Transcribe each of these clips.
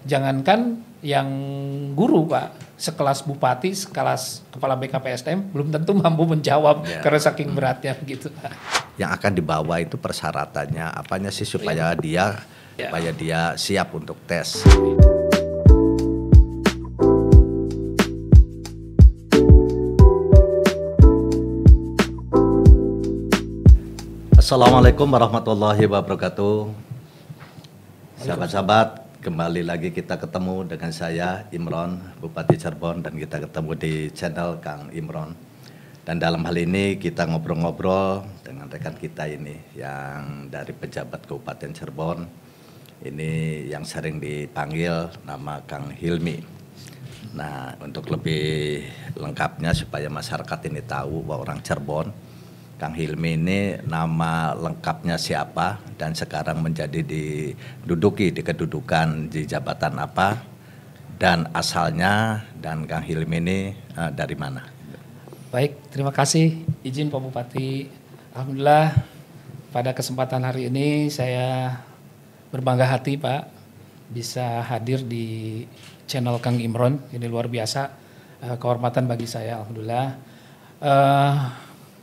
jangankan yang guru Pak, sekelas bupati, sekelas kepala BKPSDM belum tentu mampu menjawab karena saking beratnya gitu Pak. Yang akan dibawa itu persyaratannya apanya sih supaya dia siap untuk tes. Assalamualaikum warahmatullahi wabarakatuh. Sahabat-sahabat, kembali lagi kita ketemu dengan saya Imron, Bupati Cirebon, dan kita ketemu di channel Kang Imron. Dan dalam hal ini kita ngobrol-ngobrol dengan rekan kita ini yang dari pejabat Kabupaten Cirebon. Ini yang sering dipanggil nama Kang Hilmi. Nah, untuk lebih lengkapnya supaya masyarakat ini tahu bahwa orang Cirebon, Kang Hilmi ini nama lengkapnya siapa dan sekarang diduduki di kedudukan di jabatan apa dan asalnya, dan Kang Hilmi ini dari mana? Baik, terima kasih izin Pak Bupati. Alhamdulillah pada kesempatan hari ini saya berbangga hati Pak bisa hadir di channel Kang Imron. Ini luar biasa kehormatan bagi saya, alhamdulillah.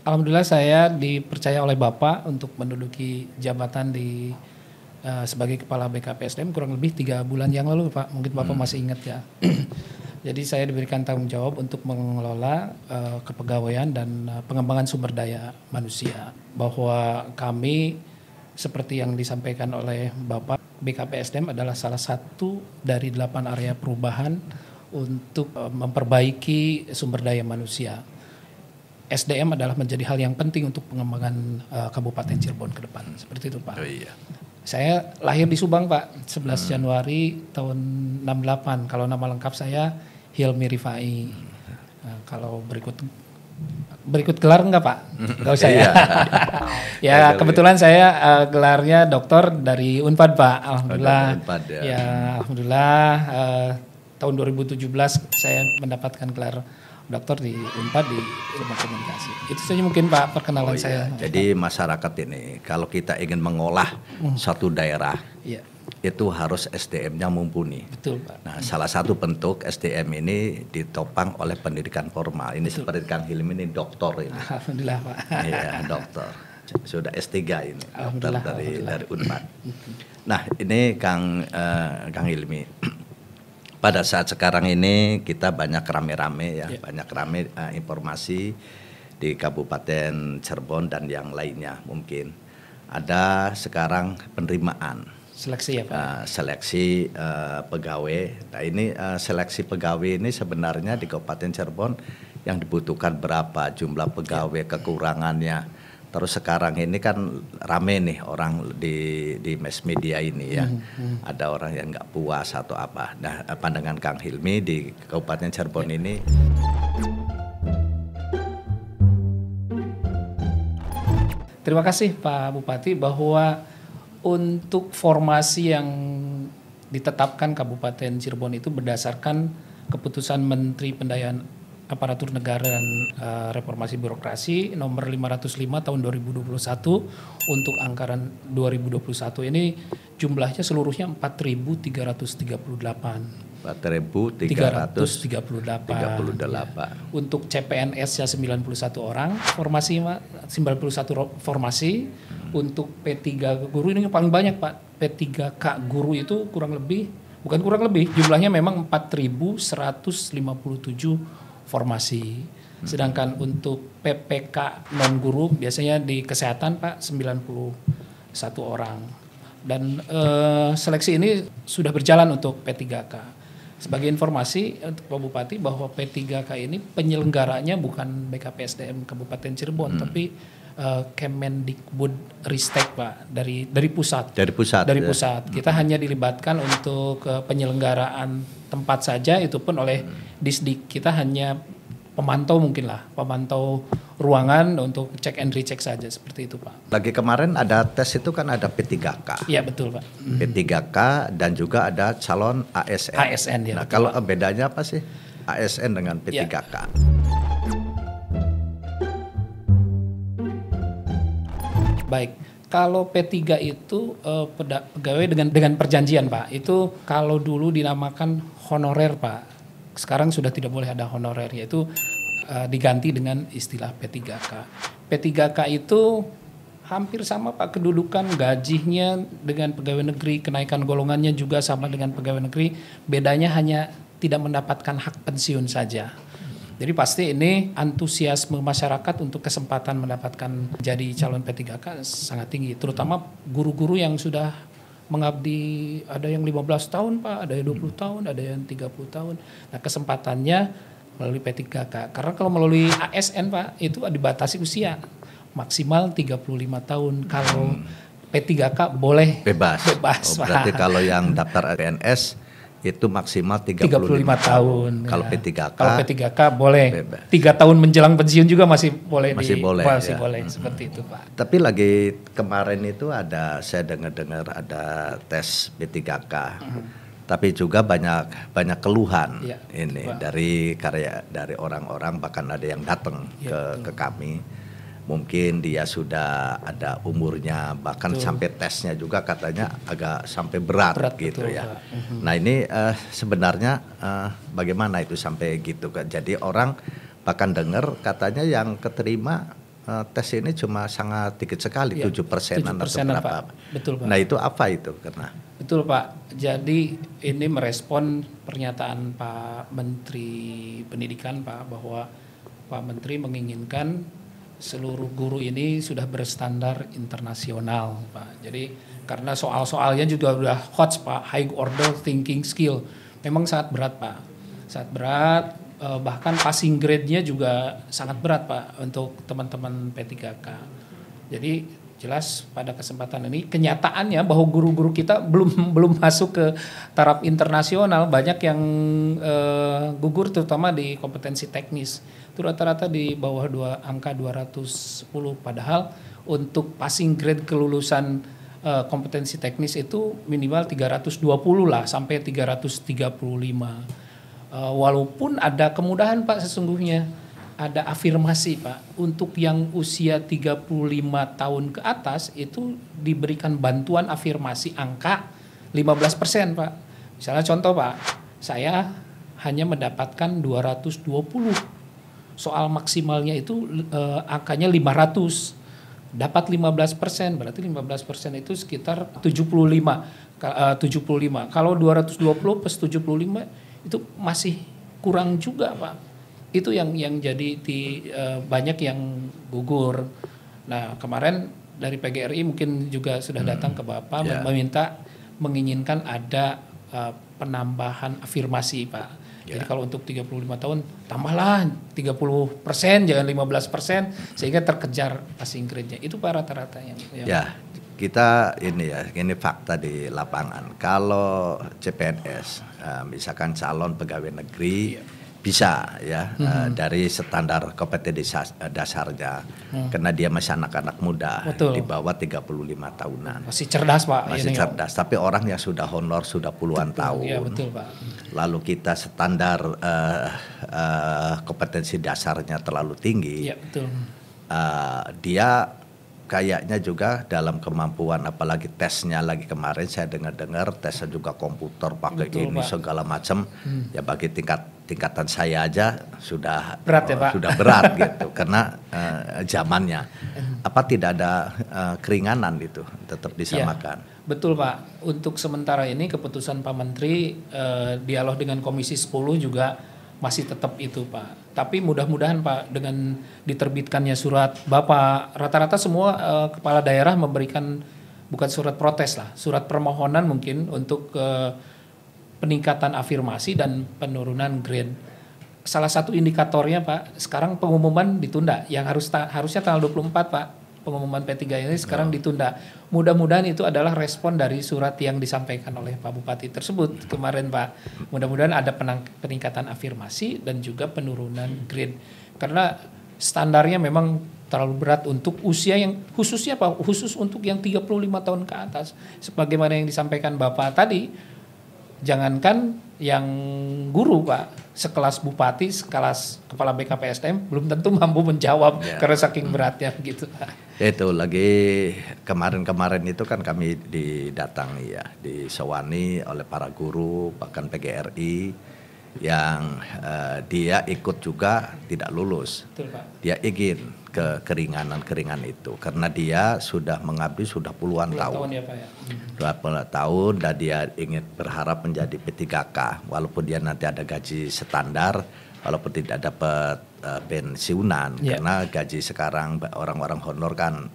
Alhamdulillah saya dipercaya oleh Bapak untuk menduduki jabatan sebagai Kepala BKPSDM kurang lebih 3 bulan yang lalu Pak. Mungkin Bapak masih ingat ya. Jadi saya diberikan tanggung jawab untuk mengelola kepegawaian dan pengembangan sumber daya manusia. Bahwa kami seperti yang disampaikan oleh Bapak, BKPSDM adalah salah satu dari 8 area perubahan untuk memperbaiki sumber daya manusia. SDM adalah menjadi hal yang penting untuk pengembangan Kabupaten Cirebon ke depan. Seperti itu Pak. Oh iya. Saya lahir di Subang Pak, 11 Januari tahun 68. Kalau nama lengkap saya Hilmi Rifai. Nah, kalau berikut gelar enggak Pak? Enggak usah ya. Ya kebetulan saya gelarnya doktor dari Unpad Pak. Alhamdulillah. Unpad, ya. Ya alhamdulillah tahun 2017 saya mendapatkan gelar dokter di Unpad di ilmu komunikasi. Itu saja mungkin Pak perkenalan saya. Jadi masyarakat ini kalau kita ingin mengolah satu daerah, itu harus SDM-nya mumpuni. Betul Pak. Nah, salah satu bentuk SDM ini ditopang oleh pendidikan formal. Ini seperti Kang Hilmi ini doktor ini. Alhamdulillah Pak. Iya, dokter. Sudah S3 ini, dokter dari Unpad. Nah, ini Kang Hilmi. Pada saat sekarang ini kita banyak rame-rame banyak rame informasi di Kabupaten Cirebon dan yang lainnya mungkin. Ada sekarang penerimaan. Seleksi ya Pak? Seleksi pegawai. Nah ini seleksi pegawai ini sebenarnya di Kabupaten Cirebon yang dibutuhkan berapa jumlah pegawai, kekurangannya. Terus sekarang ini kan rame nih orang di mass media ini ya. Ada orang yang nggak puas atau apa. Nah pandangan Kang Hilmi di Kabupaten Cirebon ini. Terima kasih Pak Bupati bahwa untuk formasi yang ditetapkan Kabupaten Cirebon itu berdasarkan keputusan Menteri Pendayaan Aparatur Negara dan Reformasi Birokrasi nomor 505 tahun 2021 untuk anggaran 2021 ini jumlahnya seluruhnya 4.338. 4.338. Untuk CPNS-nya 91 orang, 91 formasi. Untuk P3 guru ini paling banyak Pak. P3K guru itu bukan kurang lebih, jumlahnya memang 4.157 formasi. Sedangkan untuk PPK non guru biasanya di kesehatan Pak 91 orang. Dan seleksi ini sudah berjalan untuk P3K. Sebagai informasi untuk Pak Bupati bahwa P3K ini penyelenggaranya bukan BKPSDM Kabupaten Cirebon tapi Kemendikbud Ristek Pak dari pusat. Dari pusat. Kita hanya dilibatkan untuk penyelenggaraan tempat saja, itu pun oleh Disdik. Kita hanya pemantau pemantau ruangan untuk cek and recheck saja seperti itu Pak. Lagi kemarin ada tes itu kan ada P3K. Iya betul Pak. P3K dan juga ada calon ASN. ASN ya. Nah kalau bedanya apa sih ASN dengan P3K? Ya. Baik, Kalau P3 itu pegawai dengan perjanjian Pak. Itu kalau dulu dinamakan honorer Pak. Sekarang sudah tidak boleh ada honorer, yaitu diganti dengan istilah P3K. P3K itu hampir sama Pak kedudukan, gajinya dengan pegawai negeri, kenaikan golongannya juga sama dengan pegawai negeri. Bedanya hanya tidak mendapatkan hak pensiun saja. Jadi pasti ini antusiasme masyarakat untuk kesempatan mendapatkan jadi calon P3K sangat tinggi. Terutama guru-guru yang sudah mengabdi, ada yang 15 tahun Pak, ada yang 20 tahun, ada yang 30 tahun. Nah kesempatannya melalui P3K. Karena kalau melalui ASN Pak, itu dibatasi usia maksimal 35 tahun. Kalau P3K boleh bebas Pak. Berarti kalau yang daftar PNS itu maksimal 35 tahun. Kalau ya. P3K boleh. bebas. 3 tahun menjelang pensiun juga masih boleh. Masih boleh seperti itu Pak. Tapi lagi kemarin itu saya dengar Hmm. ada tes P3K. Tapi juga banyak keluhan Ya, ini Pak. dari orang-orang, bahkan ada yang datang Ya, ke kami. Mungkin dia sudah ada umurnya, bahkan sampai tesnya juga katanya agak sampai berat gitu betul, ya. Pak. Nah ini sebenarnya bagaimana itu sampai gitu kan? Jadi orang bahkan dengar katanya yang keterima tes ini cuma sangat dikit sekali, 7%-an atau berapa. Pak. Betul Pak. Nah itu apa itu karena? Betul Pak. Jadi ini merespon pernyataan Pak Menteri Pendidikan Pak, bahwa Pak Menteri menginginkan seluruh guru ini sudah berstandar internasional Pak. Jadi karena soal-soalnya juga udah hot Pak, high order thinking skill. Memang sangat berat Pak. Sangat berat, bahkan passing grade-nya juga sangat berat Pak untuk teman-teman P3K. Jadi jelas pada kesempatan ini kenyataannya bahwa guru-guru kita belum masuk ke taraf internasional. Banyak yang gugur terutama di kompetensi teknis. Itu rata-rata di bawah angka 210, padahal untuk passing grade kelulusan kompetensi teknis itu minimal 320 lah sampai 335. Walaupun ada kemudahan Pak, sesungguhnya ada afirmasi Pak, untuk yang usia 35 tahun ke atas itu diberikan bantuan afirmasi angka 15% Pak. Misalnya contoh Pak, saya hanya mendapatkan 220, soal maksimalnya itu angkanya 500, dapat 15%, berarti 15% itu sekitar 75. Kalau 220 plus 75 itu masih kurang juga Pak. Itu yang jadi banyak yang gugur. Nah kemarin dari PGRI mungkin juga sudah datang ke Bapak menginginkan ada penambahan afirmasi Pak. Jadi kalau untuk 35 tahun tambahlah 30%, jangan 15%, sehingga terkejar passing grade-nya. Itu Pak rata-rata yang ya kita ini fakta di lapangan. Kalau CPNS misalkan calon pegawai negeri bisa ya dari standar kompetensi dasarnya, karena dia masih anak-anak muda. Betul. Di bawah 35 tahunan. Masih cerdas Pak. Masih cerdas, tapi orang yang sudah honor sudah puluhan tahun. Iya betul Pak. Lalu kita standar kompetensi dasarnya terlalu tinggi. Iya betul. Dia kayaknya juga dalam kemampuan, apalagi tesnya lagi kemarin saya dengar tesnya juga komputer pakai Betul, ini Pak. segala macam. Ya bagi tingkatan saya aja sudah berat ya Pak. Sudah berat gitu karena zamannya. Apa tidak ada keringanan itu tetap disamakan? Ya, betul Pak. Untuk sementara ini keputusan Pak Menteri dialog dengan Komisi 10 juga masih tetap itu Pak. Tapi mudah-mudahan Pak dengan diterbitkannya surat Bapak, rata-rata semua kepala daerah memberikan bukan surat protes lah, surat permohonan mungkin untuk peningkatan afirmasi dan penurunan grade. Salah satu indikatornya Pak, sekarang pengumuman ditunda, yang harusnya tanggal 24 Pak. Pengumuman P3 ini sekarang ditunda. Mudah-mudahan itu adalah respon dari surat yang disampaikan oleh Pak Bupati tersebut kemarin Pak. Mudah-mudahan ada peningkatan afirmasi dan juga penurunan grade. Karena standarnya memang terlalu berat untuk usia yang khususnya Pak, khusus untuk yang 35 tahun ke atas. Sebagaimana yang disampaikan Bapak tadi, jangankan yang guru Pak, sekelas bupati, sekelas kepala BKPSDM belum tentu mampu menjawab karena saking beratnya gitu Pak. Itu lagi kemarin-kemarin itu kan kami didatangi ya, disewani oleh para guru bahkan PGRI yang dia ikut juga tidak lulus. Betul, Pak. Dia ingin ke keringanan itu karena dia sudah mengabdi sudah puluhan tahun. Ya, Pak, ya. 20 tahun dan dia ingin berharap menjadi P3K walaupun dia nanti ada gaji standar walaupun tidak dapat pensiunan karena gaji sekarang orang-orang honor kan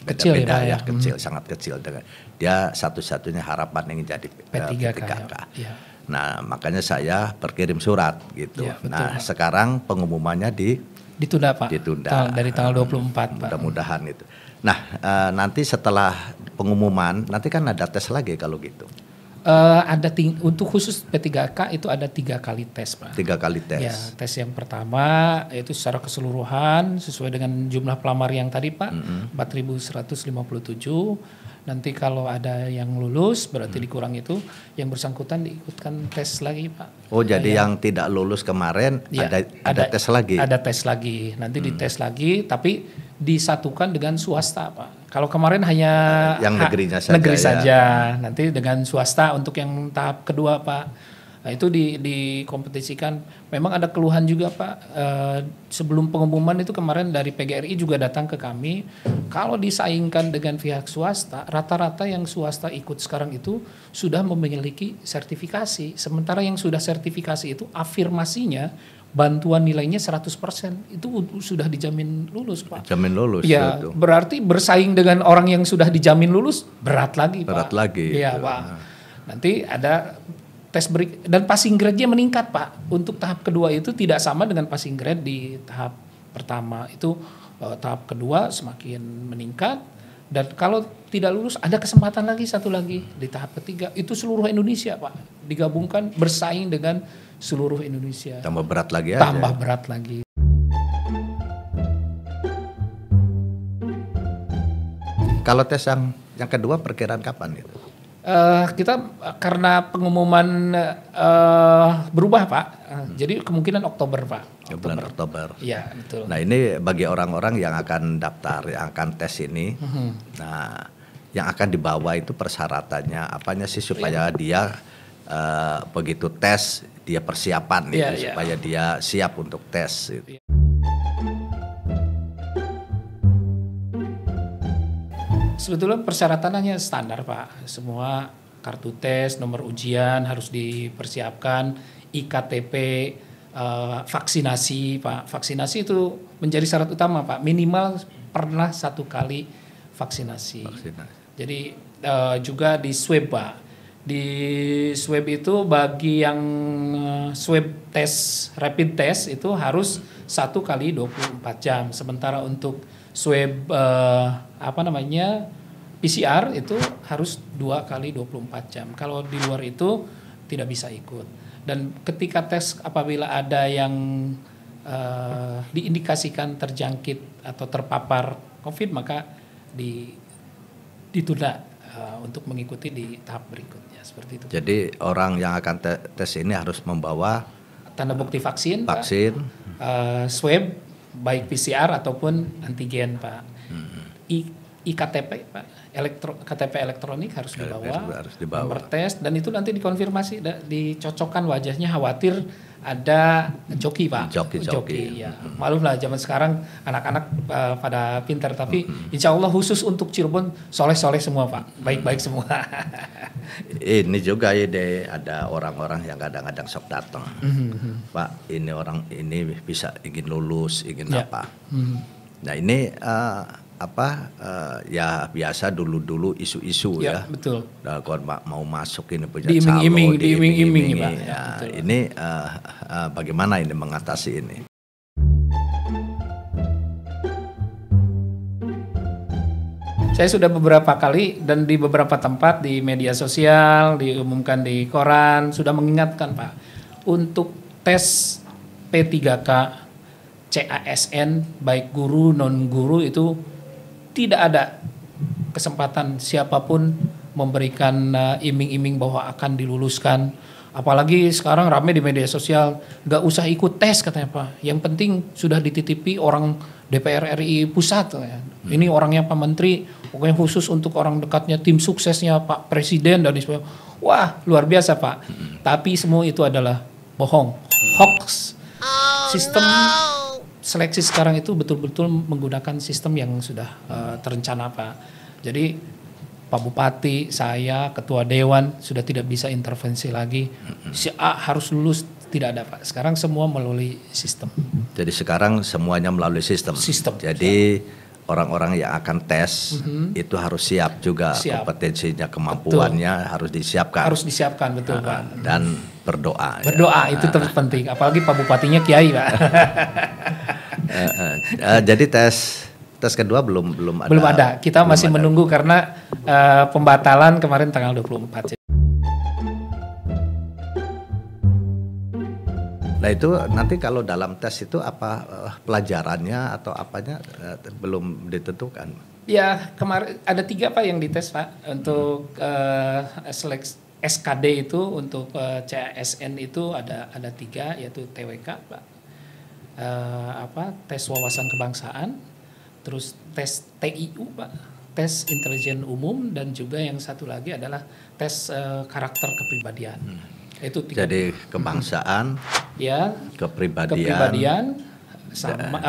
beda-beda ya, kecil sangat kecil dengan dia satu-satunya harapan ingin jadi P3K. Ya. Nah, makanya saya berkirim surat gitu. Ya, betul, nah, Pak. Sekarang pengumumannya ditunda Pak. Ditunda. Dari tanggal 24 Pak. Mudah-mudahan itu. Nah, nanti setelah pengumuman nanti kan ada tes lagi kalau gitu. Untuk khusus P3K itu ada 3 kali tes Pak. 3 kali tes. Ya, tes yang pertama itu secara keseluruhan sesuai dengan jumlah pelamar yang tadi Pak, 4.157. Nanti kalau ada yang lulus berarti dikurang itu, yang bersangkutan diikutkan tes lagi Pak. Oh jadi yang tidak lulus kemarin ya, ada tes lagi? Ada tes lagi, nanti dites lagi tapi disatukan dengan swasta Pak. Kalau kemarin hanya yang negerinya saja. Negeri saja, nanti dengan swasta untuk yang tahap kedua Pak. Nah itu dikompetisikan. Memang ada keluhan juga Pak. Sebelum pengumuman itu kemarin dari PGRI juga datang ke kami. Kalau disaingkan dengan pihak swasta, rata-rata yang swasta ikut sekarang itu sudah memiliki sertifikasi. Sementara yang sudah sertifikasi itu afirmasinya bantuan nilainya 100%. Itu sudah dijamin lulus Pak. Jamin lulus. Ya, itu. Berarti bersaing dengan orang yang sudah dijamin lulus berat lagi Pak. Berat lagi. Iya Pak. Nanti ada tes dan passing grade-nya meningkat Pak. Untuk tahap kedua itu tidak sama dengan passing grade di tahap pertama. Itu tahap kedua semakin meningkat dan kalau tidak lulus ada kesempatan lagi satu lagi di tahap ketiga. Itu seluruh Indonesia Pak. Digabungkan bersaing dengan seluruh Indonesia. Tambah berat lagi aja. Tambah berat lagi. Kalau tes yang kedua perkiraan kapan itu? Kita karena pengumuman berubah Pak, jadi kemungkinan Oktober Pak. Bulan Oktober. Iya betul. Nah ini bagi orang-orang yang akan daftar, yang akan tes ini, nah yang akan dibawa itu persyaratannya apanya sih supaya dia begitu tes dia persiapan itu supaya dia siap untuk tes. Gitu. Sebetulnya persyaratannya standar Pak, semua kartu tes, nomor ujian harus dipersiapkan, IKTP, vaksinasi Pak. Vaksinasi itu menjadi syarat utama Pak, minimal pernah 1 kali vaksinasi. Jadi juga di swab Pak. Di swab itu bagi yang swab tes, rapid test itu harus 1 kali 24 jam. Sementara untuk swab PCR itu harus 2 kali 24 jam. Kalau di luar itu tidak bisa ikut. Dan ketika tes apabila ada yang diindikasikan terjangkit atau terpapar COVID maka ditunda untuk mengikuti di tahap berikutnya seperti itu. Jadi orang yang akan tes ini harus membawa tanda bukti vaksin, swab baik PCR ataupun antigen Pak. IKTP Pak, KTP elektronik harus dibawa, nomor tes dan itu nanti dikonfirmasi, dicocokkan wajahnya, khawatir ada joki Pak. Joki ya. Maklum lah zaman sekarang anak-anak pada pintar tapi insya Allah khusus untuk Cirebon soleh-soleh semua Pak, baik-baik semua. Ini juga ada orang-orang yang kadang-kadang sok datang, Pak ini orang ini bisa ingin lulus, ingin apa. Nah ini ya biasa dulu isu-isu ya. Betul. Nah, kalau mau masuk ini punya diiming-iming Pak. Ya, ini bagaimana ini mengatasi ini? Saya sudah beberapa kali dan di beberapa tempat di media sosial diumumkan di koran sudah mengingatkan Pak untuk tes P3K CASN baik guru non guru itu tidak ada kesempatan siapapun memberikan iming-iming bahwa akan diluluskan. Apalagi sekarang rame di media sosial, nggak usah ikut tes katanya Pak. Yang penting sudah dititipi orang DPR RI pusat. Ini orangnya Pak Menteri, pokoknya khusus untuk orang dekatnya, tim suksesnya Pak Presiden dan sebagainya. Wah luar biasa Pak. Tapi semua itu adalah bohong, hoax. Sistem seleksi sekarang itu betul-betul menggunakan sistem yang sudah terencana Pak. Jadi Pak Bupati, saya, Ketua Dewan sudah tidak bisa intervensi lagi. Si A harus lulus, tidak ada Pak. Sekarang semua melalui sistem. Jadi sekarang semuanya melalui sistem. Jadi orang-orang yang akan tes itu harus siap juga, kompetensinya, kemampuannya harus disiapkan. Harus disiapkan, betul Pak. Dan berdoa. Berdoa itu terpenting. Apalagi Pak Bupatinya Kiai Pak. Jadi tes kedua belum ada. Belum ada. Kita masih menunggu karena pembatalan kemarin tanggal 24. Nah itu nanti kalau dalam tes itu apa pelajarannya atau apanya belum ditentukan. Ya kemarin ada 3 Pak yang dites Pak untuk SKD itu untuk CASN itu ada 3 yaitu TWK Pak, tes wawasan kebangsaan, terus tes TIU Pak, tes intelijen umum, dan juga yang satu lagi adalah tes karakter kepribadian. Itu 3. Jadi kebangsaan, ya, kepribadian sama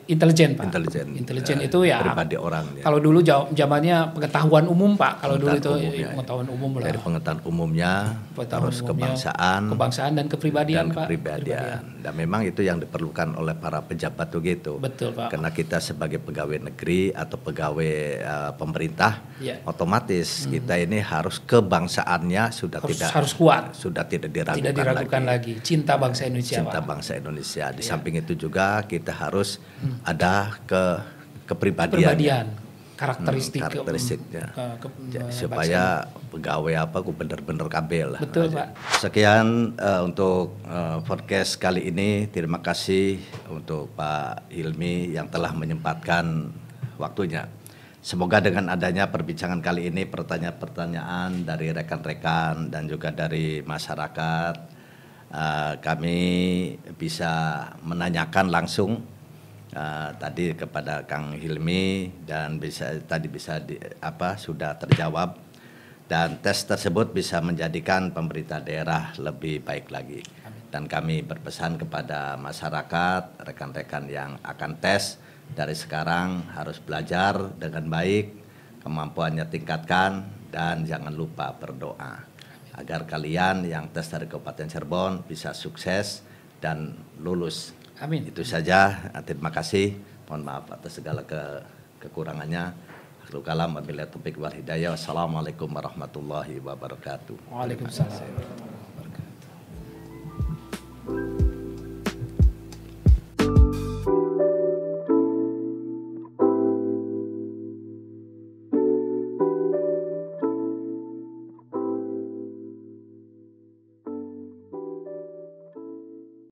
intelijen Pak. Intelijen itu ya pribadi orang. Ya. Kalau dulu zamannya pengetahuan umum Pak. Kalau dulu itu pengetahuan umum lah. Dari pengetahuan umumnya, terus kebangsaan dan kepribadian Pak. Dan memang itu yang diperlukan oleh para pejabat tuh gitu. Betul Pak. Karena kita sebagai pegawai negeri atau pegawai pemerintah, otomatis kita ini harus kebangsaannya harus kuat. Sudah tidak diragukan, lagi. Cinta bangsa Indonesia. Cinta bangsa Indonesia. Di samping itu juga kita harus ada kepribadian, karakteristiknya, supaya pegawai benar-benar kabel. Betul Pak. Sekian untuk podcast kali ini. Terima kasih untuk Pak Hilmi yang telah menyempatkan waktunya. Semoga dengan adanya perbincangan kali ini, pertanyaan-pertanyaan dari rekan-rekan dan juga dari masyarakat, kami bisa menanyakan langsung tadi kepada Kang Hilmi, dan sudah terjawab, dan tes tersebut bisa menjadikan pemerintah daerah lebih baik lagi. Dan kami berpesan kepada masyarakat, rekan-rekan yang akan tes, dari sekarang harus belajar dengan baik, kemampuannya tingkatkan, dan jangan lupa berdoa agar kalian yang tes dari Kabupaten Cirebon bisa sukses dan lulus. Amin. Itu saja. Terima kasih. Mohon maaf atas segala kekurangannya. Akhirul kalam, wabillahi taufiq wal hidayah. Wassalamualaikum warahmatullahi wabarakatuh. Waalaikumsalam.